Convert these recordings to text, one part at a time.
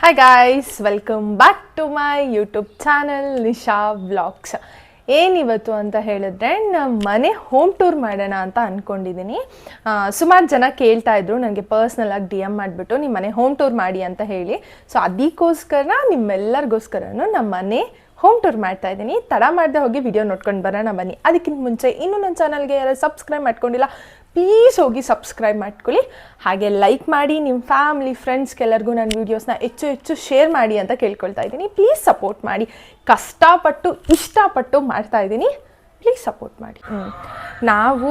Hi guys, welcome back to my YouTube channel Nisha vlogs. ಏನಿವತ್ತು ಅಂತ ಹೇಳಿದ್ರೆ ನಮ್ಮ ಮನೆ ಹೋಮ್ ಟೂರ್ ಮಾಡೋಣ ಅಂತ ಅಂದ್ಕೊಂಡಿದ್ದೀನಿ. ಸುಮಾರು ಜನ ಕೇಳ್ತಾ ಇದ್ರು ನನಗೆ ಪರ್ಸ್ನಲಾಗಿ DM ಮಾಡಿಬಿಟ್ಟು ನಿಮ್ಮ ಮನೆ ಹೋಮ್ ಟೂರ್ ಮಾಡಿ ಅಂತ ಹೇಳಿ. ಸೊ ಅದಕ್ಕೋಸ್ಕರ ನಿಮ್ಮೆಲ್ಲರಿಗೋಸ್ಕರನೂ ನಮ್ಮ ಮನೆ ಹೋಮ್ ಟೂರ್ ಮಾಡ್ತಾ ಇದ್ದೀನಿ. ತಡ ಮಾಡದೆ ಹೋಗಿ ವಿಡಿಯೋ ನೋಡ್ಕೊಂಡು ಬರೋಣ ಬನ್ನಿ. ಅದಕ್ಕಿಂತ ಮುಂಚೆ ಇನ್ನೂ ನನ್ನ ಚಾನಲ್ಗೆ ಯಾರು ಸಬ್ಸ್ಕ್ರೈಬ್ ಮಾಡ್ಕೊಂಡಿಲ್ಲ ಪ್ಲೀಸ್ ಹೋಗಿ ಸಬ್ಸ್ಕ್ರೈಬ್ ಮಾಡ್ಕೊಳ್ಳಿ. ಹಾಗೆ ಲೈಕ್ ಮಾಡಿ, ನಿಮ್ಮ ಫ್ಯಾಮಿಲಿ ಫ್ರೆಂಡ್ಸ್ಗೆಲ್ಲರಿಗೂ ನನ್ನ ವೀಡಿಯೋಸ್ನ ಹೆಚ್ಚು ಶೇರ್ ಮಾಡಿ ಅಂತ ಕೇಳ್ಕೊಳ್ತಾ ಇದ್ದೀನಿ. ಪ್ಲೀಸ್ ಸಪೋರ್ಟ್ ಮಾಡಿ. ಕಷ್ಟಪಟ್ಟು ಇಷ್ಟಪಟ್ಟು ಮಾಡ್ತಾ ಇದ್ದೀನಿ, ಪ್ಲೀಸ್ ಸಪೋರ್ಟ್ ಮಾಡಿ. ನಾವು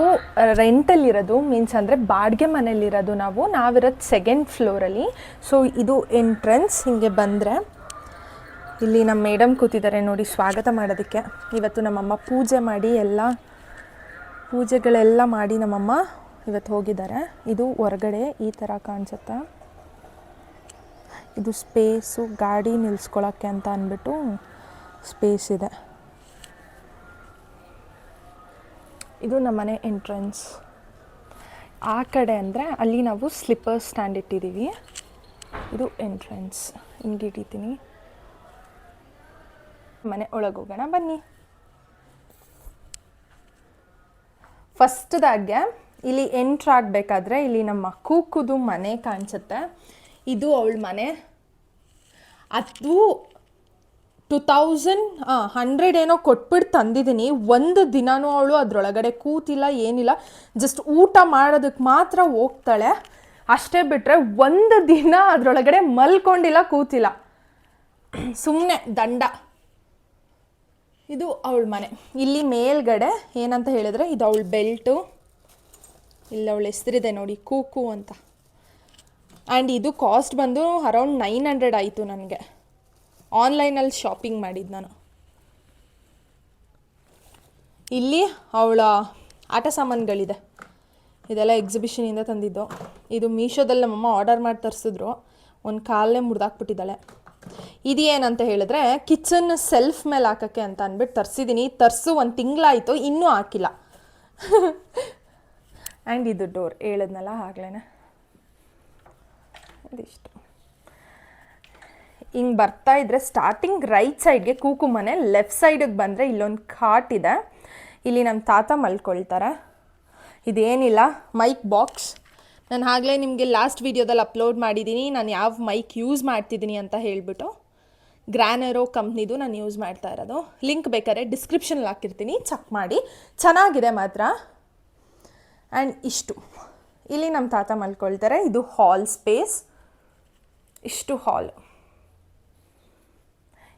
ರೆಂಟಲ್ಲಿರೋದು ಮೀನ್ಸ್ ಅಂದರೆ ಬಾಡಿಗೆ ಮನೇಲಿರೋದು. ನಾವಿರೋದು 2nd ಫ್ಲೋರಲ್ಲಿ. ಸೊ ಇದು ಎಂಟ್ರೆನ್ಸ್. ಹಿಂಗೆ ಬಂದರೆ ಇಲ್ಲಿ ನಮ್ಮ ಮೇಡಮ್ ಕೂತಿದ್ದಾರೆ ನೋಡಿ ಸ್ವಾಗತ ಮಾಡೋದಕ್ಕೆ. ಇವತ್ತು ನಮ್ಮಮ್ಮ ಪೂಜೆಗಳೆಲ್ಲ ಮಾಡಿ ನಮ್ಮಮ್ಮ ಇವತ್ತು ಹೋಗಿದ್ದಾರೆ. ಇದು ಹೊರಗಡೆ ಈ ಥರ ಕಾಣಿಸುತ್ತೆ. ಇದು ಸ್ಪೇಸು, ಗಾಡಿ ನಿಲ್ಲಿಸ್ಕೊಳ್ಳೋಕ್ಕೆ ಅಂತ ಅಂದ್ಬಿಟ್ಟು ಸ್ಪೇಸ್ ಇದೆ. ಇದು ನಮ್ಮನೆ ಎಂಟ್ರೆನ್ಸ್. ಆ ಕಡೆ ಅಂದರೆ ಅಲ್ಲಿ ನಾವು ಸ್ಲಿಪ್ಪರ್ ಸ್ಟ್ಯಾಂಡ್ ಇಟ್ಟಿದ್ದೀವಿ. ಇದು ಎಂಟ್ರೆನ್ಸ್. ಹಿಂಗೆ ಇಟ್ಟಿದ್ದೀನಿ. ಮನೆ ಒಳಗೆ ಹೋಗೋಣ ಬನ್ನಿ. ಫಸ್ಟ್ದಾಗೆ ಇಲ್ಲಿ ಎಂಟ್ರ್ ಆಗಬೇಕಾದ್ರೆ ಇಲ್ಲಿ ನಮ್ಮ ಕೂಕುದು ಮನೆ ಕಾಣಿಸುತ್ತೆ. ಇದು ಅವಳ ಮನೆ. ಅದು 2100 ಏನೋ ಕೊಟ್ಬಿಟ್ಟು ತಂದಿದ್ದೀನಿ. ಒಂದು ದಿನವೂ ಅವಳು ಅದರೊಳಗಡೆ ಕೂತಿಲ್ಲ, ಏನಿಲ್ಲ. ಜಸ್ಟ್ ಊಟ ಮಾಡೋದಕ್ಕೆ ಮಾತ್ರ ಹೋಗ್ತಾಳೆ ಅಷ್ಟೇ, ಬಿಟ್ಟರೆ ಒಂದು ದಿನ ಅದರೊಳಗಡೆ ಮಲ್ಕೊಂಡಿಲ್ಲ, ಕೂತಿಲ್ಲ, ಸುಮ್ಮನೆ ದಂಡ. ಇದು ಅವಳ ಮನೆ. ಇಲ್ಲಿ ಮೇಲ್ಗಡೆ ಏನಂತ ಹೇಳಿದ್ರೆ ಇದು ಅವಳ ಬೆಲ್ಟು. ಇಲ್ಲಿ ಅವಳ ಹೆಸರಿದೆ ನೋಡಿ, ಕೂಕು ಅಂತ. ಆ್ಯಂಡ್ ಇದು ಕಾಸ್ಟ್ ಬಂದು ಅರೌಂಡ್ 900 ಆಯಿತು ನನಗೆ. ಆನ್ಲೈನಲ್ಲಿ ಶಾಪಿಂಗ್ ಮಾಡಿದ್ದು ನಾನು. ಇಲ್ಲಿ ಅವಳ ಆಟ ಸಾಮಾನುಗಳಿದೆ. ಇದೆಲ್ಲ ಎಕ್ಸಿಬಿಷನಿಂದ ತಂದಿದ್ದು. ಇದು ಮೀಶೋದಲ್ಲಿ ನಮ್ಮಮ್ಮ ಆರ್ಡರ್ ಮಾಡಿ ತರಿಸಿದ್ರು. ಒಂದು ಕಾಲೇ ಮುರಿದಾಕ್ಬಿಟ್ಟಿದ್ದಾಳೆ. ಇದು ಏನಂತ ಹೇಳಿದ್ರೆ ಕಿಚನ್ ಸೆಲ್ಫ್ ಮೇಲೆ ಹಾಕೋಕ್ಕೆ ಅಂತ ಅಂದ್ಬಿಟ್ಟು ತರಿಸಿದ್ದೀನಿ. ತರಿಸು 1 ತಿಂಗಳಾಯಿತು, ಇನ್ನೂ ಹಾಕಿಲ್ಲ. ಆ್ಯಂಡ್ ಇದು ಡೋರ್ ಹೇಳಿದ್ನಲ್ಲ ಆಗ್ಲೇ. ಇದಿಷ್ಟು ಹಿಂಗೆ ಬರ್ತಾ ಇದ್ರೆ ಸ್ಟಾರ್ಟಿಂಗ್ ರೈಟ್ ಸೈಡ್ಗೆ ಕೂಕು ಮನೆ, ಲೆಫ್ಟ್ ಸೈಡಿಗೆ ಬಂದರೆ ಇಲ್ಲೊಂದು ಕಾಟ್ ಇದೆ. ಇಲ್ಲಿ ನಮ್ಮ ತಾತ ಮಲ್ಕೊಳ್ತಾರೆ. ಇದೇನಿಲ್ಲ, ಮೈಕ್ ಬಾಕ್ಸ್. ನಾನು ಆಗಲೇ ನಿಮಗೆ ಲಾಸ್ಟ್ ವೀಡಿಯೋದಲ್ಲಿ ಅಪ್ಲೋಡ್ ಮಾಡಿದ್ದೀನಿ ನಾನು ಯಾವ ಮೈಕ್ ಯೂಸ್ ಮಾಡ್ತಿದ್ದೀನಿ ಅಂತ ಹೇಳಿಬಿಟ್ಟು. ಗ್ರ್ಯಾನೆರೋ ಕಂಪ್ನಿದು ನಾನು ಯೂಸ್ ಮಾಡ್ತಾ ಇರೋದು. ಲಿಂಕ್ ಬೇಕಾದ್ರೆ ಡಿಸ್ಕ್ರಿಪ್ಷನಲ್ಲಿ ಹಾಕಿರ್ತೀನಿ, ಚೆಕ್ ಮಾಡಿ. ಚೆನ್ನಾಗಿದೆ ಮಾತ್ರ. ಆ್ಯಂಡ್ ಇಷ್ಟು ಇಲ್ಲಿ ನಮ್ಮ ತಾತ ಮಲ್ಕೊಳ್ತಾರೆ. ಇದು ಹಾಲ್ ಸ್ಪೇಸ್. ಇಷ್ಟು ಹಾಲ್.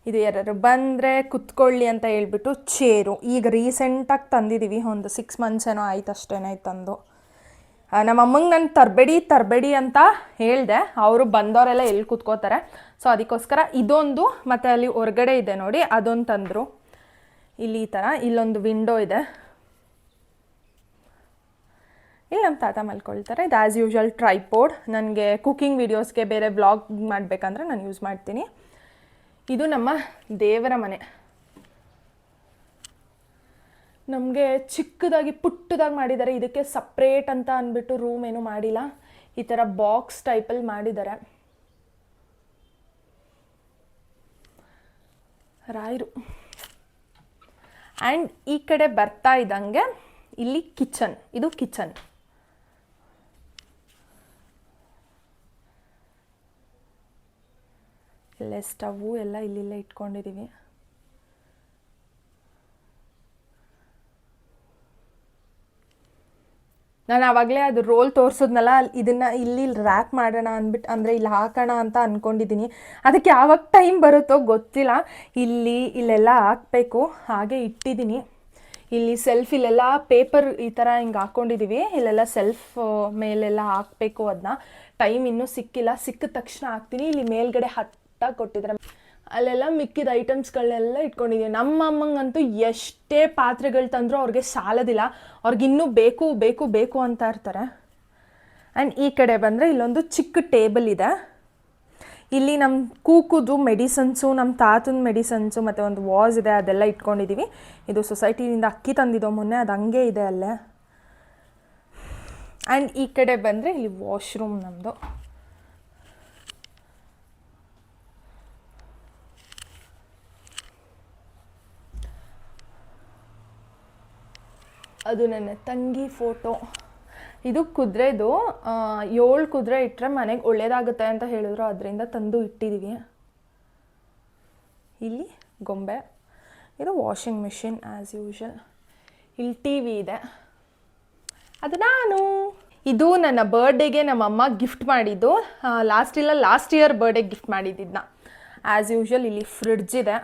ಇದು ಯಾರು ಬಂದರೆ ಕುತ್ಕೊಳ್ಳಿ ಅಂತ ಹೇಳ್ಬಿಟ್ಟು ಚೇರು. ಈಗ ರೀಸೆಂಟಾಗಿ ತಂದಿದ್ದೀವಿ, ಒಂದು 6 months ಏನೋ ಆಯ್ತು ಅಷ್ಟೇ ತಂದು. ನಮ್ಮಮ್ಮಂಗೆ ನಾನು ತರಬೇಡಿ ಅಂತ ಹೇಳಿದೆ. ಅವರು ಬಂದವರೆಲ್ಲ ಎಲ್ಲಿ ಕೂತ್ಕೋತಾರೆ. ಸೊ ಅದಕ್ಕೋಸ್ಕರ ಇದೊಂದು, ಮತ್ತು ಅಲ್ಲಿ ಹೊರಗಡೆ ಇದೆ ನೋಡಿ ಅದೊಂದು ತಂದರು. ಇಲ್ಲಿ ಈ ಥರ ಇಲ್ಲೊಂದು ವಿಂಡೋ ಇದೆ. ಇಲ್ಲಿ ನಮ್ಮ ತಾತ ಮಲ್ಕೊಳ್ತಾರೆ. ಇದು ಆ್ಯಸ್ ಯೂಶ್ವಲ್ ಟ್ರೈಪೋಡ್. ನನಗೆ ಕುಕ್ಕಿಂಗ್ ವೀಡಿಯೋಸ್ಗೆ ಬೇರೆ ವ್ಲಾಗ್ ಮಾಡಬೇಕಂದ್ರೆ ನಾನು ಯೂಸ್ ಮಾಡ್ತೀನಿ. ಇದು ನಮ್ಮ ದೇವರ ಮನೆ. ನಮಗೆ ಚಿಕ್ಕದಾಗಿ ಪುಟ್ಟದಾಗಿ ಮಾಡಿದ್ದಾರೆ. ಇದಕ್ಕೆ ಸಪ್ರೇಟ್ ಅಂತ ಅಂದ್ಬಿಟ್ಟು ರೂಮ್ ಏನೂ ಮಾಡಿಲ್ಲ. ಈ ಥರ ಬಾಕ್ಸ್ ಟೈಪಲ್ಲಿ ಮಾಡಿದ್ದಾರೆ. ರಾಯರು. ಆ್ಯಂಡ್ ಈ ಕಡೆ ಬರ್ತಾ ಇದ್ದಂಗೆ ಇಲ್ಲಿ ಕಿಚನ್. ಇದು ಕಿಚನ್. ಇಲ್ಲೇ ಸ್ಟವ್ವು ಎಲ್ಲ ಇಲ್ಲಿಲ್ಲೇ ಇಟ್ಕೊಂಡಿದ್ದೀವಿ. ನಾನು ಆವಾಗಲೇ ಅದು ರೋಲ್ ತೋರಿಸಿದ್ನಲ್ಲ, ಇದನ್ನು ಇಲ್ಲಿ ರ್ಯಾಪ್ ಮಾಡೋಣ ಅಂದ್ಬಿಟ್ಟು, ಅಂದರೆ ಇಲ್ಲಿ ಹಾಕೋಣ ಅಂತ ಅಂದ್ಕೊಂಡಿದ್ದೀನಿ. ಅದಕ್ಕೆ ಯಾವಾಗ ಟೈಮ್ ಬರುತ್ತೋ ಗೊತ್ತಿಲ್ಲ. ಇಲ್ಲೆಲ್ಲ ಹಾಕಬೇಕು. ಹಾಗೆ ಇಟ್ಟಿದ್ದೀನಿ. ಇಲ್ಲಿ ಸೆಲ್ಫ್ ಇಲ್ಲೆಲ್ಲ ಪೇಪರ್ ಈ ಥರ ಹಿಂಗೆ ಹಾಕ್ಕೊಂಡಿದ್ದೀವಿ. ಇಲ್ಲೆಲ್ಲ ಸೆಲ್ಫ್ ಮೇಲೆಲ್ಲ ಹಾಕಬೇಕು. ಅದನ್ನ ಟೈಮ್ ಇನ್ನೂ ಸಿಕ್ಕಿಲ್ಲ. ಸಿಕ್ಕಿದ ತಕ್ಷಣ ಹಾಕ್ತೀನಿ. ಇಲ್ಲಿ ಮೇಲ್ಗಡೆ ಹಟ್ಟಾಗಿ ಕೊಟ್ಟಿದ್ದಾರೆ. ಅಲ್ಲೆಲ್ಲ ಮಿಕ್ಕಿದ ಐಟಮ್ಸ್ಗಳನ್ನೆಲ್ಲ ಇಟ್ಕೊಂಡಿದ್ದೀವಿ. ನಮ್ಮ ಅಮ್ಮಂಗಂತೂ ಎಷ್ಟೇ ಪಾತ್ರೆಗಳು ತಂದರೂ ಅವ್ರಿಗೆ ಸಾಲೋದಿಲ್ಲ. ಅವ್ರಿಗಿನ್ನೂ ಬೇಕು ಅಂತ ಇರ್ತಾರೆ. ಆ್ಯಂಡ್ ಈ ಕಡೆ ಬಂದರೆ ಇಲ್ಲೊಂದು ಚಿಕ್ಕ ಟೇಬಲ್ ಇದೆ. ಇಲ್ಲಿ ನಮ್ಮ ಕೂಕುದು ಮೆಡಿಸನ್ಸು, ನಮ್ಮ ತಾತನ ಮೆಡಿಸನ್ಸು ಮತ್ತು ಒಂದು ವಾಸ್ ಇದೆ, ಅದೆಲ್ಲ ಇಟ್ಕೊಂಡಿದ್ದೀವಿ. ಇದು ಸೊಸೈಟಿಯಿಂದ ಅಕ್ಕಿ ತಂದಿದ್ದೋ ಮೊನ್ನೆ, ಅದು ಹಂಗೆ ಇದೆ ಅಲ್ಲೇ. ಆ್ಯಂಡ್ ಈ ಕಡೆ ಬಂದರೆ ಇಲ್ಲಿ ವಾಶ್ರೂಮ್ ನಮ್ಮದು. ಅದು ನನ್ನ ತಂಗಿ ಫೋಟೋ. ಇದು ಕುದುರೆದು 7 ಕುದುರೆ ಇಟ್ಟರೆ ಮನೆಗೆ ಒಳ್ಳೇದಾಗುತ್ತೆ ಅಂತ ಹೇಳಿದ್ರು, ಅದರಿಂದ ತಂದು ಇಟ್ಟಿದ್ದೀವಿ. ಇಲ್ಲಿ ಗೊಂಬೆ, ಇದು ವಾಷಿಂಗ್ ಮಿಷಿನ್ ಆ್ಯಸ್ ಯೂಶಲ್. ಇಲ್ಲಿ ಟಿ ವಿ ಇದೆ, ಅದು ನಾನು. ಇದು ನನ್ನ ಬರ್ಡೇಗೆ ನಮ್ಮಮ್ಮ ಗಿಫ್ಟ್ ಮಾಡಿದ್ದು, ಲಾಸ್ಟ್ ಇಯರ್ ಬರ್ಡೇಗೆ ಗಿಫ್ಟ್ ಮಾಡಿದ್ದಿದ್ದನ್ನ. ಆ್ಯಸ್ ಯೂಶಲ್ ಇಲ್ಲಿ ಫ್ರಿಡ್ಜ್ ಇದೆ.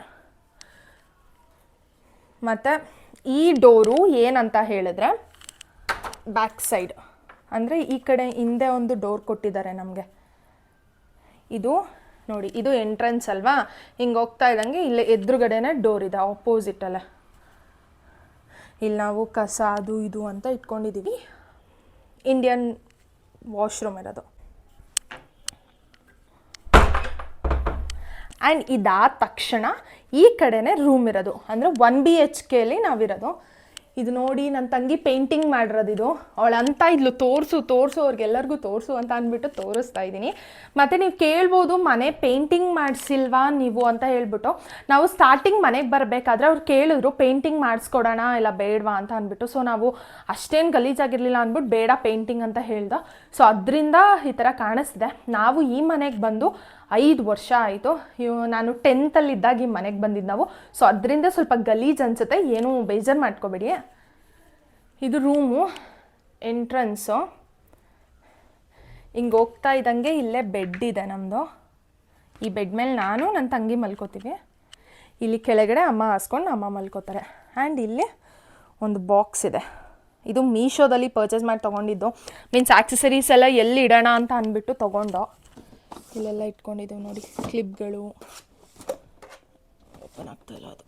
ಮತ್ತು ಈ ಡೋರು ಏನಂತ ಹೇಳಿದ್ರೆ ಬ್ಯಾಕ್ ಸೈಡ್, ಅಂದರೆ ಈ ಕಡೆ ಹಿಂದೆ ಒಂದು ಡೋರ್ ಕೊಟ್ಟಿದ್ದಾರೆ ನಮಗೆ. ಇದು ನೋಡಿ, ಇದು ಎಂಟ್ರೆನ್ಸ್ ಅಲ್ವಾ, ಹಿಂಗೆ ಹೋಗ್ತಾ ಇದ್ದಂಗೆ ಇಲ್ಲೇ ಎದುರುಗಡೆನೇ ಡೋರ್ ಇದೆ ಆಪೋಸಿಟಲ್ಲೇ. ಇಲ್ಲಿ ನಾವು ಕಸ ಅದು ಇದು ಅಂತ ಇಟ್ಕೊಂಡಿದ್ದೀವಿ. ಇಂಡಿಯನ್ ವಾಶ್ರೂಮ್ ಇರೋದು. ಆ್ಯಂಡ್ ಇದಾದ ತಕ್ಷಣ ಈ ಕಡೆನೇ ರೂಮ್ ಇರೋದು, ಅಂದರೆ 1 BHKಲಿ ನಾವಿರೋದು. ಇದು ನೋಡಿ ನನ್ನ ತಂಗಿ ಪೇಂಟಿಂಗ್ ಮಾಡಿರೋದು. ಇದು ಅವಳಂತ ಇದ್ಲು ತೋರಿಸು ಅವ್ರಿಗೆಲ್ಲರಿಗೂ ತೋರಿಸು ಅಂತ ಅಂದ್ಬಿಟ್ಟು ತೋರಿಸ್ತಾ ಇದ್ದೀನಿ. ಮತ್ತು ನೀವು ಕೇಳ್ಬೋದು, ಮನೆ ಪೇಂಟಿಂಗ್ ಮಾಡಿಸಿಲ್ವಾ ನೀವು ಅಂತ ಹೇಳ್ಬಿಟ್ಟು. ನಾವು ಸ್ಟಾರ್ಟಿಂಗ್ ಮನೆಗೆ ಬರಬೇಕಾದ್ರೆ ಅವ್ರು ಕೇಳಿದ್ರು ಪೇಂಟಿಂಗ್ ಮಾಡಿಸ್ಕೊಡೋಣ ಇಲ್ಲ ಬೇಡವಾ ಅಂತ ಅಂದ್ಬಿಟ್ಟು. ಸೊ ನಾವು ಅಷ್ಟೇನು ಗಲೀಜಾಗಿರಲಿಲ್ಲ ಅಂದ್ಬಿಟ್ಟು ಬೇಡ ಪೇಂಟಿಂಗ್ ಅಂತ ಹೇಳ್ದೆ. ಸೊ ಅದರಿಂದ ಈ ಥರ ಕಾಣಿಸ್ತಿದೆ. ನಾವು ಈ ಮನೆಗೆ ಬಂದು 5 ವರ್ಷ ಆಯಿತು. ನಾನು 10th ಇದ್ದಾಗ ಈ ಮನೆಗೆ ಬಂದಿದ್ದು ನಾವು. ಸೊ ಅದರಿಂದ ಸ್ವಲ್ಪ ಗಲೀಜು ಅನಿಸುತ್ತೆ, ಏನೂ ಬೇಜಾರು ಮಾಡ್ಕೋಬೇಡಿ. ಇದು ರೂಮು ಎಂಟ್ರೆನ್ಸು. ಹಿಂಗೆ ಹೋಗ್ತಾ ಇದ್ದಂಗೆ ಇಲ್ಲೇ ಬೆಡ್ ಇದೆ ನಮ್ಮದು. ಈ ಬೆಡ್ ಮೇಲೆ ನಾನು ನನ್ನ ತಂಗಿ ಮಲ್ಕೋತೀವಿ. ಇಲ್ಲಿ ಕೆಳಗಡೆ ಅಮ್ಮ ಹಾಸ್ಕೊಂಡು ಅಮ್ಮ ಮಲ್ಕೋತಾರೆ. ಆ್ಯಂಡ್ ಇಲ್ಲಿ ಒಂದು ಬಾಕ್ಸ್ ಇದೆ. ಇದು ಮೀಶೋದಲ್ಲಿ ಪರ್ಚೇಸ್ ಮಾಡಿ ತೊಗೊಂಡಿದ್ದು. ಮೀನ್ಸ್ ಆಕ್ಸೆಸರೀಸ್ ಎಲ್ಲ ಎಲ್ಲಿ ಇಡೋಣ ಅಂತ ಅಂದ್ಬಿಟ್ಟು ತೊಗೊಂಡು ಇಲ್ಲೆಲ್ಲ ಇಟ್ಕೊಂಡಿದ್ದೀವಿ ನೋಡಿ. ಕ್ಲಿಪ್ಗಳು ಓಪನ್ ಆಗ್ತಾಯಿಲ್ಲ, ಅದು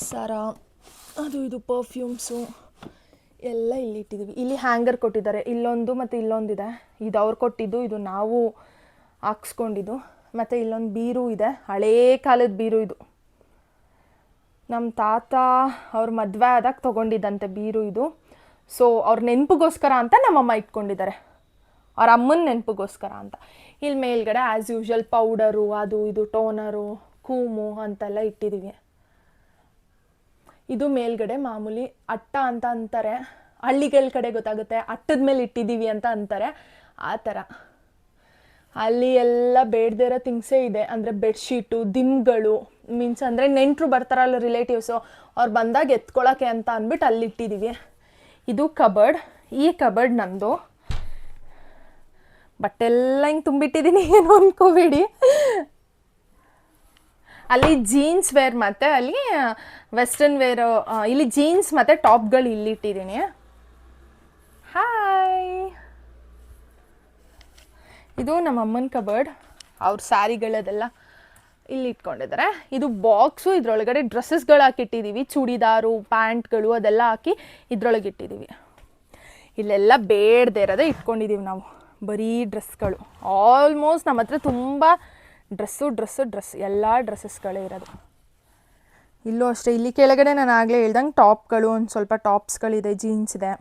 ಸರ, ಅದು ಇದು ಪರ್ಫ್ಯೂಮ್ಸು ಎಲ್ಲ ಇಲ್ಲಿ ಇಟ್ಟಿದ್ದೀವಿ. ಇಲ್ಲಿ ಹ್ಯಾಂಗರ್ ಕೊಟ್ಟಿದ್ದಾರೆ, ಇಲ್ಲೊಂದು ಮತ್ತು ಇಲ್ಲೊಂದಿದೆ. ಇದು ಅವ್ರು ಕೊಟ್ಟಿದ್ದು, ಇದು ನಾವು ಹಾಕ್ಸ್ಕೊಂಡಿದ್ದು. ಮತ್ತು ಇಲ್ಲೊಂದು ಬೀರು ಇದೆ, ಹಳೇ ಕಾಲದ ಬೀರು. ಇದು ನಮ್ಮ ತಾತ ಅವ್ರ ಮದುವೆ ಆದಾಗ ತೊಗೊಂಡಿದ್ದಂತೆ ಬೀರು ಇದು. ಸೊ ಅವ್ರ ನೆನಪಿಗೋಸ್ಕರ ಅಂತ ನಮ್ಮಮ್ಮ ಇಟ್ಕೊಂಡಿದ್ದಾರೆ, ಅವ್ರ ಅಮ್ಮನ ನೆನಪಿಗೋಸ್ಕರ ಅಂತ. ಇಲ್ಲಿ ಮೇಲ್ಗಡೆ ಆ್ಯಸ್ ಯೂಶಲ್ ಪೌಡರು ಅದು ಇದು ಟೋನರು ಕೂಮು ಅಂತೆಲ್ಲ ಇಟ್ಟಿದ್ದೀವಿ. ಇದು ಮೇಲ್ಗಡೆ ಮಾಮೂಲಿ ಅಟ್ಟ ಅಂತ ಅಂತಾರೆ, ಹಳ್ಳಿಗಳ ಕಡೆ ಗೊತ್ತಾಗುತ್ತೆ, ಅಟ್ಟದ ಮೇಲೆ ಇಟ್ಟಿದ್ದೀವಿ ಅಂತ ಅಂತಾರೆ, ಆ ಥರ. ಅಲ್ಲಿ ಎಲ್ಲ ಬೇಡದೇ ಇರೋ ಥಿಂಗ್ಸೇ ಇದೆ, ಅಂದರೆ ಬೆಡ್ಶೀಟು, ದಿಂಬ್ಗಳು, ಮೀನ್ಸ್ ಅಂದರೆ ನೆಂಟರು ಬರ್ತಾರಲ್ಲ ರಿಲೇಟಿವ್ಸು, ಅವ್ರು ಬಂದಾಗ ಎತ್ಕೊಳ್ಳೋಕ್ಕೆ ಅಂತ ಅಂದ್ಬಿಟ್ಟು ಅಲ್ಲಿ ಇಟ್ಟಿದ್ದೀವಿ. ಇದು ಕಬರ್ಡ್. ಈ ಕಬರ್ಡ್ ನಮ್ಮದು. ಬಟ್ಟೆಲ್ಲ ಹಿಂಗೆ ತುಂಬಿಟ್ಟಿದ್ದೀನಿ, ಏನು ಅಂದ್ಕೋಬೇಡಿ. ಅಲ್ಲಿ ಜೀನ್ಸ್ ವೇರ್ ಮತ್ತು ಅಲ್ಲಿ ವೆಸ್ಟರ್ನ್ ವೇರು, ಇಲ್ಲಿ ಜೀನ್ಸ್ ಮತ್ತು ಟಾಪ್ಗಳು ಇಲ್ಲಿ ಇಟ್ಟಿದ್ದೀನಿ. ಹಾಯ್, ಇದು ನಮ್ಮ ಅಮ್ಮನ ಕಬರ್ಡ್. ಅವ್ರ ಸ್ಯಾರಿಗಳದೆಲ್ಲ ಇಲ್ಲಿ ಇಟ್ಕೊಂಡಿದ್ದಾರೆ. ಇದು ಬಾಕ್ಸು, ಇದರೊಳಗಡೆ ಡ್ರೆಸ್ಸಸ್ಗಳು ಹಾಕಿಟ್ಟಿದ್ದೀವಿ, ಚೂಡಿದಾರು ಪ್ಯಾಂಟ್ಗಳು ಅದೆಲ್ಲ ಹಾಕಿ ಇದ್ರೊಳಗೆ ಇಟ್ಟಿದ್ದೀವಿ. ಇಲ್ಲೆಲ್ಲ ಬೇಡದೇ ಇರೋದೇ ಇಟ್ಕೊಂಡಿದ್ದೀವಿ ನಾವು, ಬರೀ ಡ್ರೆಸ್ಗಳು. ಆಲ್ಮೋಸ್ಟ್ ನಮ್ಮ ಹತ್ರ ತುಂಬ ಡ್ರೆಸ್ ಎಲ್ಲ ಡ್ರೆಸ್ಸಸ್ಗಳೇ ಇರೋದು. ಇಲ್ಲೂ ಅಷ್ಟೇ. ಇಲ್ಲಿ ಕೆಳಗಡೆ ನಾನು ಆಗಲೇ ಹೇಳ್ದಂಗೆ ಟಾಪ್ಗಳು, ಒಂದು ಸ್ವಲ್ಪ ಟಾಪ್ಸ್ಗಳಿದೆ, ಜೀನ್ಸ್ ಇದೆ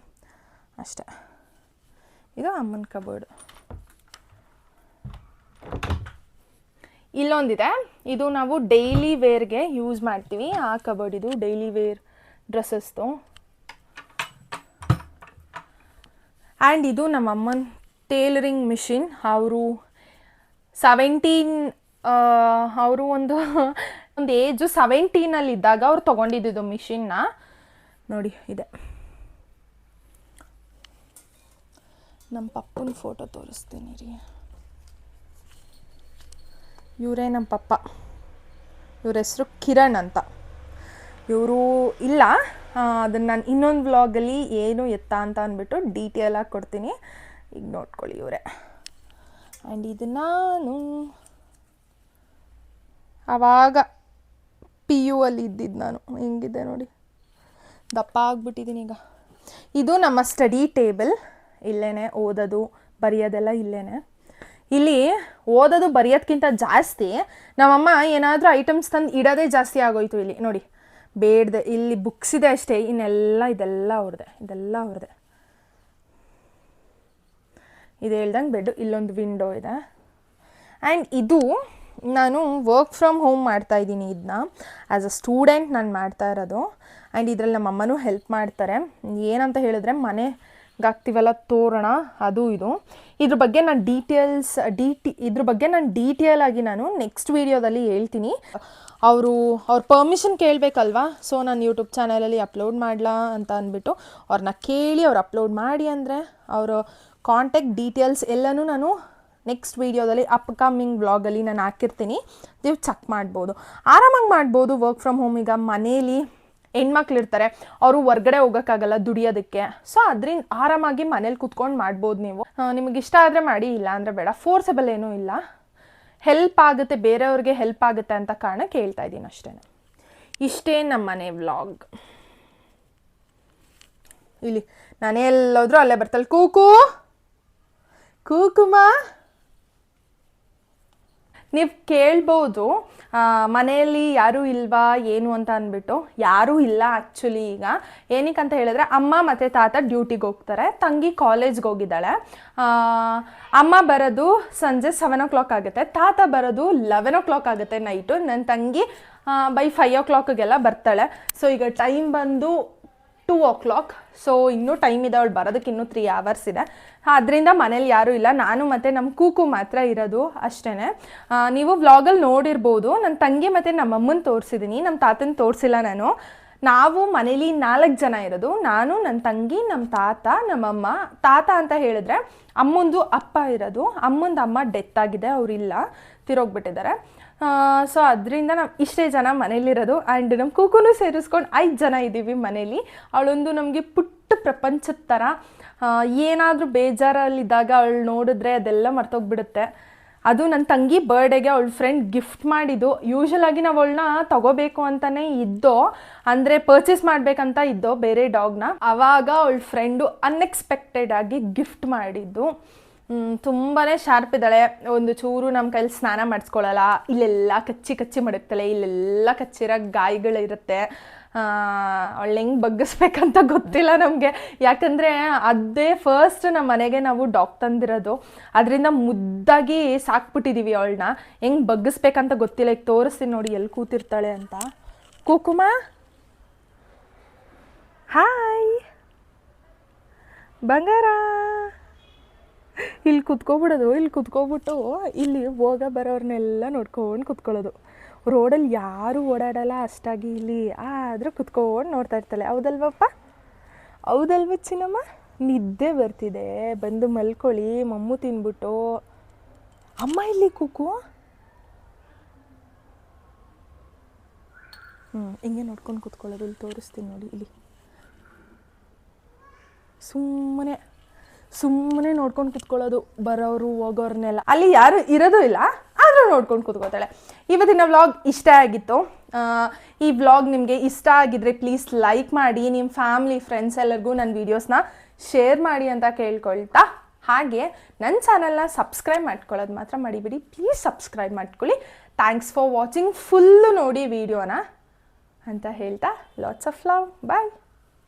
ಅಷ್ಟೇ. ಇದು ಅಮ್ಮನ ಕಬೋರ್ಡ್. ಇಲ್ಲೊಂದಿದೆ, ಇದು ನಾವು ಡೈಲಿ ವೇರ್ಗೆ ಯೂಸ್ ಮಾಡ್ತೀವಿ. ಆ ಕಬೋರ್ಡ್ ಇದು ಡೈಲಿ ವೇರ್ ಡ್ರೆಸ್ಸಸ್ದು. ಆ್ಯಂಡ್ ಇದು ನಮ್ಮ ಅಮ್ಮನ ಟೇಲರಿಂಗ್ ಮಿಷಿನ್. ಅವರು 17 ಅವರು ಒಂದು ಏಜು 17 ಅವ್ರು ತೊಗೊಂಡಿದ್ದು ಮಿಷಿನ್ನ. ನೋಡಿ ಇದೆ. ನಮ್ಮ ಪಪ್ಪನ ಫೋಟೋ ತೋರಿಸ್ತೀನಿ ರೀ. ಇವರೇ ನಮ್ಮ ಪಪ್ಪ. ಇವ್ರ ಹೆಸರು ಕಿರಣ್ ಅಂತ. ಇವರು ಇಲ್ಲ, ಅದನ್ನು ನಾನು ಇನ್ನೊಂದು ವ್ಲಾಗಲ್ಲಿ ಏನು ಎತ್ತ ಅಂತ ಅಂದ್ಬಿಟ್ಟು ಡೀಟೇಲಾಗಿ ಕೊಡ್ತೀನಿ, ಈಗ ನೋಡ್ಕೊಳ್ಳಿ ಇವರೇ. ಆ್ಯಂಡ್ ಇದು ನಾನು ಆವಾಗ PU ಅಲ್ಲಿ ಇದ್ದಿದ್ದು ನಾನು. ಹಿಂಗಿದೆ ನೋಡಿ, ದಪ್ಪ ಆಗ್ಬಿಟ್ಟಿದ್ದೀನಿ ಈಗ. ಇದು ನಮ್ಮ ಸ್ಟಡಿ ಟೇಬಲ್. ಇಲ್ಲೇ ಓದೋದು ಬರೆಯೋದೆಲ್ಲ ಇಲ್ಲೇ. ಇಲ್ಲಿ ಓದೋದು ಬರೆಯೋದಕ್ಕಿಂತ ಜಾಸ್ತಿ ನಮ್ಮಮ್ಮ ಏನಾದರೂ ಐಟಮ್ಸ್ ತಂದು ಇಡೋದೇ ಜಾಸ್ತಿ ಆಗೋಯ್ತು. ಇಲ್ಲಿ ನೋಡಿ, ಬೇಡ್ದೆ ಇಲ್ಲಿ ಬುಕ್ಸ್ ಇದೆ ಅಷ್ಟೇ, ಇದೆಲ್ಲ ಅವ್ರದ್ದೆ. ಇದು ಹೇಳ್ದಂಗೆ ಬೆಡ್ಡು. ಇಲ್ಲೊಂದು ವಿಂಡೋ ಇದೆ. ಆ್ಯಂಡ್ ಇದು ನಾನು ವರ್ಕ್ ಫ್ರಮ್ ಹೋಮ್ ಮಾಡ್ತಾಯಿದ್ದೀನಿ. ಇದನ್ನ ಆ್ಯಸ್ ಅ ಸ್ಟೂಡೆಂಟ್ ನಾನು ಮಾಡ್ತಾ ಇರೋದು. ಆ್ಯಂಡ್ ಇದರಲ್ಲಿ ನಮ್ಮ ಅಮ್ಮನೂ ಹೆಲ್ಪ್ ಮಾಡ್ತಾರೆ. ಏನಂತ ಹೇಳಿದ್ರೆ ಮನೆಗಾಗ್ತೀವಲ್ಲ ತೋರಣ, ಅದು ಇದು. ಇದ್ರ ಬಗ್ಗೆ ನಾನು ಇದ್ರ ಬಗ್ಗೆ ನಾನು ಡೀಟೇಲ್ ಆಗಿ ನಾನು ನೆಕ್ಸ್ಟ್ ವೀಡಿಯೋದಲ್ಲಿ ಹೇಳ್ತೀನಿ. ಅವ್ರ ಪರ್ಮಿಷನ್ ಕೇಳಬೇಕಲ್ವಾ. ಸೊ ನಾನು ಯೂಟ್ಯೂಬ್ ಚಾನಲಲ್ಲಿ ಅಪ್ಲೋಡ್ ಮಾಡಲಾ ಅಂತ ಅಂದ್ಬಿಟ್ಟು ಅವ್ರನ್ನ ಕೇಳಿ ಅವ್ರು ಅಪ್ಲೋಡ್ ಮಾಡಿ ಅಂದರೆ ಅವರ ಕಾಂಟ್ಯಾಕ್ಟ್ ಡೀಟೇಲ್ಸ್ ಎಲ್ಲನೂ ನಾನು ನೆಕ್ಸ್ಟ್ ವೀಡಿಯೋದಲ್ಲಿ ಅಪ್ಕಮಿಂಗ್ ವ್ಲಾಗಲ್ಲಿ ನಾನು ಹಾಕಿರ್ತೀನಿ. ನೀವು ಚೆಕ್ ಮಾಡ್ಬೋದು, ಆರಾಮಾಗಿ ಮಾಡ್ಬೋದು ವರ್ಕ್ ಫ್ರಮ್ ಹೋಮ್. ಈಗ ಮನೇಲಿ ಹೆಣ್ಮಕ್ಳಿರ್ತಾರೆ, ಅವರು ಹೊರ್ಗಡೆ ಹೋಗೋಕ್ಕಾಗಲ್ಲ ದುಡಿಯೋದಕ್ಕೆ. ಸೊ ಅದರಿಂದ ಆರಾಮಾಗಿ ಮನೇಲಿ ಕೂತ್ಕೊಂಡು ಮಾಡ್ಬೋದು ನೀವು. ನಿಮಗೆ ಇಷ್ಟ ಆದರೆ ಮಾಡಿ, ಇಲ್ಲ ಅಂದರೆ ಬೇಡ. ಫೋರ್ಸಬಲ್ ಏನೂ ಇಲ್ಲ, ಹೆಲ್ಪ್ ಆಗುತ್ತೆ, ಬೇರೆಯವ್ರಿಗೆ ಹೆಲ್ಪ್ ಆಗುತ್ತೆ ಅಂತ ಕಾರಣಕ್ಕೆ ಹೇಳ್ತಾ ಇದ್ದೀನಿ ಅಷ್ಟೇ. ಇಷ್ಟೇ ನಮ್ಮ ಮನೆ ವ್ಲಾಗ್. ಇಲ್ಲಿ ನಾನೇ ಎಲ್ಲೋದ್ರೂ ಅಲ್ಲೇ ಬರ್ತಾಳೆ, ಕೂಕುಮ. ನೀವು ಕೇಳ್ಬೋದು ಮನೆಯಲ್ಲಿ ಯಾರೂ ಇಲ್ವಾ ಏನು ಅಂತ ಅಂದ್ಬಿಟ್ಟು. ಯಾರೂ ಇಲ್ಲ ಆ್ಯಕ್ಚುಲಿ. ಈಗ ಏನಕ್ಕಂತ ಹೇಳಿದ್ರೆ ಅಮ್ಮ ಮತ್ತು ತಾತ ಡ್ಯೂಟಿಗೆ ಹೋಗ್ತಾರೆ, ತಂಗಿ ಕಾಲೇಜ್ಗೆ ಹೋಗಿದ್ದಾಳೆ. ಅಮ್ಮ ಬರೋದು ಸಂಜೆ 7 o'clock ಆಗುತ್ತೆ, ತಾತ ಬರೋದು 11 o'clock ಆಗುತ್ತೆ ನೈಟು. ನನ್ನ ತಂಗಿ ಬೈ 5 o'clockಗೆಲ್ಲ ಬರ್ತಾಳೆ. ಸೊ ಈಗ ಟೈಮ್ ಬಂದು 2 o'clock. ಸೊ ಇನ್ನೂ ಟೈಮ್ ಇದೆ, ಅವಳು ಬರೋದಕ್ಕೆ ಇನ್ನೂ 3 hours ಇದೆ. ಅದರಿಂದ ಮನೇಲಿ ಯಾರೂ ಇಲ್ಲ, ನಾನು ಮತ್ತು ನಮ್ಮ ಕೂಕು ಮಾತ್ರ ಇರೋದು ಅಷ್ಟೇ. ನೀವು ವ್ಲಾಗಲ್ಲಿ ನೋಡಿರ್ಬೋದು, ನನ್ನ ತಂಗಿ ಮತ್ತು ನಮ್ಮ ಅಮ್ಮನ ತೋರಿಸಿದ್ದೀನಿ, ನಮ್ಮ ತಾತನ ತೋರಿಸಿಲ್ಲ ನಾನು. ನಾವು ಮನೇಲಿ 4 ಜನ ಇರೋದು, ನಾನು, ನನ್ನ ತಂಗಿ, ನಮ್ಮ ತಾತ, ನಮ್ಮಮ್ಮ. ತಾತ ಅಂತ ಹೇಳಿದ್ರೆ ಅಮ್ಮಂದು ಅಪ್ಪ ಇರೋದು, ಅಮ್ಮಂದು ಅಮ್ಮ ಡೆತ್ ಆಗಿದೆ, ಅವರಿಲ್ಲ, ತಿರೋಗ್ಬಿಟ್ಟಿದ್ದಾರೆ. ಸೊ ಅದರಿಂದ ನಾವು ಇಷ್ಟೇ ಜನ ಮನೇಲಿರೋದು. ಆ್ಯಂಡ್ ನಮ್ಮ ಕೂಕುನೂ ಸೇರಿಸ್ಕೊಂಡು 5 ಜನ ಇದ್ದೀವಿ ಮನೇಲಿ. ಅವಳೊಂದು ನಮಗೆ ಪುಟ್ಟ ಪ್ರಪಂಚದ ಥರ. ಏನಾದರೂ ಬೇಜಾರಲ್ಲಿದ್ದಾಗ ಅವಳು ನೋಡಿದ್ರೆ ಅದೆಲ್ಲ ಮರ್ತೋಗ್ಬಿಡುತ್ತೆ. ಅದು ನನ್ನ ತಂಗಿ ಬರ್ಡೇಗೆ ಅವಳ ಫ್ರೆಂಡ್ ಗಿಫ್ಟ್ ಮಾಡಿದ್ದು. ಯೂಶ್ವಲಾಗಿ ನಾವು ಅವಳನ್ನ ತಗೋಬೇಕು ಅಂತಲೇ ಇದ್ದೋ, ಅಂದರೆ ಪರ್ಚೇಸ್ ಮಾಡಬೇಕಂತ ಇದ್ದೋ ಬೇರೆ ಡಾಗ್ನ. ಆವಾಗ ಅವಳ ಫ್ರೆಂಡು ಅನ್ಎಕ್ಸ್ಪೆಕ್ಟೆಡ್ ಆಗಿ ಗಿಫ್ಟ್ ಮಾಡಿದ್ದು. ತುಂಬಾ ಶಾರ್ಪ್ ಇದ್ದಾಳೆ, ಒಂದು ಚೂರು ನಮ್ಮ ಕೈಲಿ ಸ್ನಾನ ಮಾಡಿಸ್ಕೊಳ್ಳಲ್ಲ. ಇಲ್ಲೆಲ್ಲ ಕಚ್ಚಿ ಮಡಗ್ತಾಳೆ, ಇಲ್ಲೆಲ್ಲ ಕಚ್ಚಿರೋ ಗಾಯಗಳಿರುತ್ತೆ. ಅವಳು ಹೆಂಗೆ ಬಗ್ಗಿಸ್ಬೇಕಂತ ಗೊತ್ತಿಲ್ಲ ನಮಗೆ. ಯಾಕಂದರೆ ಅದೇ ಫಸ್ಟ್ ನಮ್ಮ ಮನೆಗೆ ನಾವು ಡಾಗ್ ತಂದಿರೋದು, ಅದರಿಂದ ಮುದ್ದಾಗಿ ಸಾಕ್ಬಿಟ್ಟಿದ್ದೀವಿ ಅವಳನ್ನ. ಹೆಂಗೆ ಬಗ್ಗಿಸ್ಬೇಕಂತ ಗೊತ್ತಿಲ್ಲ. ಈಗ ತೋರಿಸ್ತೀನಿ ನೋಡಿ ಎಲ್ಲಿ ಕೂತಿರ್ತಾಳೆ ಅಂತ. ಕೂಕುಮ, ಹಾಯ್ ಬಂಗಾರ. ಇಲ್ಲಿ ಕುತ್ಕೊಬಿಡೋದು, ಇಲ್ಲಿ ಕುತ್ಕೊಬಿಟ್ಟು ಇಲ್ಲಿ ಹೋಗ ಬರೋರ್ನೆಲ್ಲ ನೋಡ್ಕೊಂಡು ಕುತ್ಕೊಳ್ಳೋದು. ರೋಡಲ್ಲಿ ಯಾರೂ ಓಡಾಡಲ್ಲ ಅಷ್ಟಾಗಿ, ಇಲ್ಲಿ ಆದರೂ ಕುತ್ಕೊಂಡು ನೋಡ್ತಾ ಇರ್ತಾಳೆ. ಹೌದಲ್ವಪ್ಪ, ಹೌದಲ್ವ ಚಿನ್ನಮ್ಮ? ನಿದ್ದೆ ಬರ್ತಿದೆ, ಬಂದು ಮಲ್ಕೊಳ್ಳಿ, ಮಮ್ಮು ತಿನ್ಬಿಟ್ಟು. ಅಮ್ಮ ಇಲ್ಲಿ ಕೂಕು. ಹಿಂಗೆ ನೋಡ್ಕೊಂಡು ಕುತ್ಕೊಳ್ಳೋದು. ಇಲ್ಲಿ ತೋರಿಸ್ತೀನಿ ನೋಡಿ, ಇಲ್ಲಿ ಸುಮ್ಮನೆ ನೋಡ್ಕೊಂಡು ಕುತ್ಕೊಳ್ಳೋದು, ಬರೋರು ಹೋಗೋರ್ನೆಲ್ಲ. ಅಲ್ಲಿ ಯಾರು ಇರೋದು ಇಲ್ಲ, ಆದರೂ ನೋಡ್ಕೊಂಡು ಕುತ್ಕೋತಾಳೆ. ಇವತ್ತಿನ ವ್ಲಾಗ್ ಇಷ್ಟ ಆಗಿತ್ತು. ಈ ವ್ಲಾಗ್ ನಿಮಗೆ ಇಷ್ಟ ಆಗಿದ್ರೆ ಪ್ಲೀಸ್ ಲೈಕ್ ಮಾಡಿ, ನಿಮ್ಮ ಫ್ಯಾಮಿಲಿ ಫ್ರೆಂಡ್ಸ್ ಎಲ್ಲರಿಗೂ ನನ್ನ ವೀಡಿಯೋಸ್ನ ಶೇರ್ ಮಾಡಿ ಅಂತ ಕೇಳ್ಕೊಳ್ತಾ, ಹಾಗೆ ನನ್ನ ಚಾನಲ್ನ ಸಬ್ಸ್ಕ್ರೈಬ್ ಮಾಡ್ಕೊಳ್ಳೋದು ಮಾತ್ರ ಮಡಿಬೇಡಿ. ಪ್ಲೀಸ್ ಸಬ್ಸ್ಕ್ರೈಬ್ ಮಾಡ್ಕೊಳ್ಳಿ. Thanks for watching. ಫುಲ್ಲು ನೋಡಿ ವೀಡಿಯೋನ ಅಂತ ಹೇಳ್ತಾ, ಲಾಟ್ಸ್ ಆಫ್ ಲವ್. ಬಾಯ್.